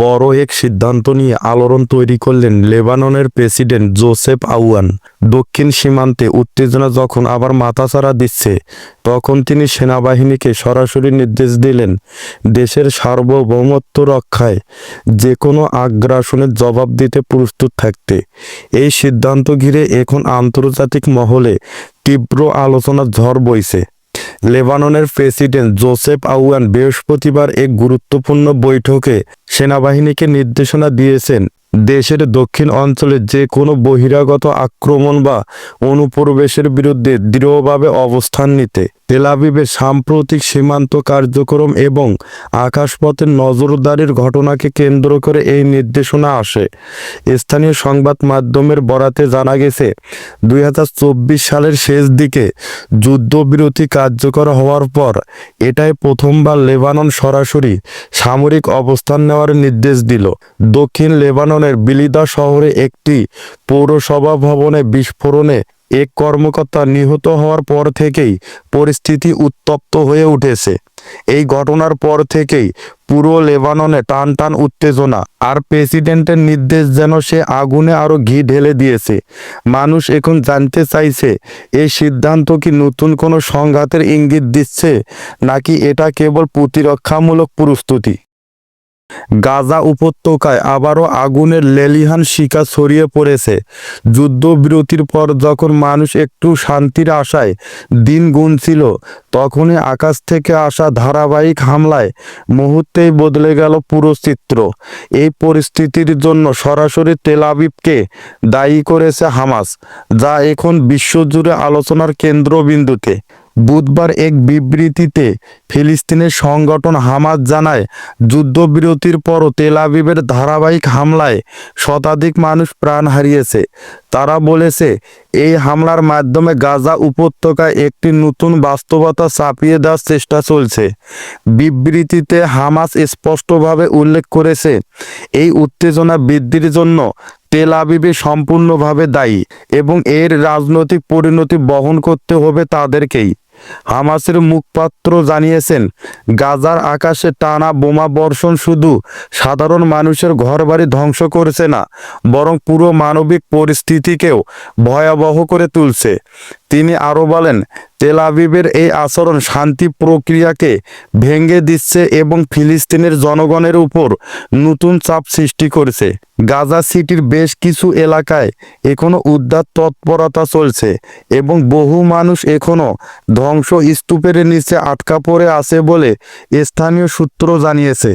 বড় এক সিদ্ধান্ত নিয়ে আলোড়ন তৈরি করলেন লেবাননের প্রেসিডেন্ট জোসেফ আউয়ান। দক্ষিণ সীমান্তে উত্তেজনা যখন আবার মাথাচাড়া দিচ্ছে, তখন তিনি সেনাবাহিনীকে সরাসরি নির্দেশ দিলেন দেশের সার্বভৌমত্ব রক্ষায় যে কোনো আগ্রাসনের জবাব দিতে প্রস্তুত থাকতে। এই সিদ্ধান্ত ঘিরে এখন আন্তর্জাতিক মহলে তীব্র আলোচনার ঝড় বইছে। লেবাননের প্রেসিডেন্ট জোসেফ আউয়ান বৃহস্পতিবার এক গুরুত্বপূর্ণ বৈঠকে সেনাবাহিনীকে নির্দেশনা দিয়েছেন দেশের দক্ষিণ অঞ্চলে যে কোনো বহিরাগত আক্রমণ বা অনুপ্রবেশের বিরুদ্ধে দৃঢ়ভাবে অবস্থান নিতে। তেল আবিবের সাম্প্রতিক সীমান্ত কার্যক্রম এবং আকাশপথের নজরদারির ঘটনাকে কেন্দ্র করে এই নির্দেশনা আসে। স্থানীয় সংবাদ মাধ্যমের বরাতে জানা গেছে, 2024 সালের শেষ দিকে যুদ্ধবিরতি কার্যকর হওয়ার পর এটাই প্রথমবার লেবানন সরাসরি সামরিক অবস্থান নেওয়ার নির্দেশ দিল। দক্ষিণ লেবাননের বিলিদা শহরে একটি পৌরসভা ভবনে বিস্ফোরণে এক কর্মকর্তা নিহত হওয়ার পর থেকেই পরিস্থিতি উত্তপ্ত হয়ে উঠেছে। এই ঘটনার পর থেকেই পুরো লেবাননে টান টান উত্তেজনা, আর প্রেসিডেন্টের নির্দেশ যেন সে আগুনে আরো ঘি ঢেলে দিয়েছে। মানুষ এখন জানতে চাইছে, এই সিদ্ধান্ত কি নতুন কোনো সংঘাতের ইঙ্গিত দিচ্ছে, নাকি এটা কেবল প্রতিরক্ষামূলক প্রস্তুতি। গাজা উপত্যকায় আবারও আগুনের লেলিহান শিখা ছড়িয়ে পড়েছে। যুদ্ধবিরতির পর যখন মানুষ একটু শান্তির আশায় দিন গুনছিল, তখনই আকাশ থেকে আসা ধারাবাহিক হামলায় মুহূর্তেই বদলে গেল পুরো চিত্র। এই পরিস্থিতির জন্য সরাসরি তেল আবিবকে দায়ী করেছে হামাস, যা এখন বিশ্বজুড়ে আলোচনার কেন্দ্রবিন্দুতে। বুধবার এক বিবৃতিতে ফিলিস্তিনের সংগঠন হামাস জানায়, যুদ্ধবিরতির পরও তেল আবিবের ধারাবাহিক হামলায় শতাধিক মানুষ প্রাণ হারিয়েছে। তারা বলেছে, এই হামলার মাধ্যমে গাজা উপত্যকায় একটি নতুন বাস্তবতা চাপিয়ে দেওয়ার চেষ্টা চলছে। বিবৃতিতে হামাস স্পষ্টভাবে উল্লেখ করেছে, এই উত্তেজনা বৃদ্ধির জন্য তেল আবিবে সম্পূর্ণভাবে দায়ী এবং এর রাজনৈতিক পরিণতি বহন করতে হবে তাদেরকেই। হামাসের মুখপাত্র জানিয়েছেন, গাজার আকাশে টানা বোমা বর্ষণ শুধু সাধারণ মানুষের ঘরবাড়ি ধ্বংস করছে না, বরং পুরো মানবিক পরিস্থিতিকেও ভয়াবহ করে তুলছে। তিনি আরও বলেন, তেল আবিবের এই আচরণ শান্তি প্রক্রিয়াকে ভেঙে দিচ্ছে এবং ফিলিস্তিনের জনগণের উপর নতুন চাপ সৃষ্টি করছে। গাজা সিটির বেশ কিছু এলাকায় এখনো উদ্ধার তৎপরতা চলছে এবং বহু মানুষ এখনো ধ্বংসস্তূপের নিচে আটকা পড়ে আছে বলে স্থানীয় সূত্র জানিয়েছে।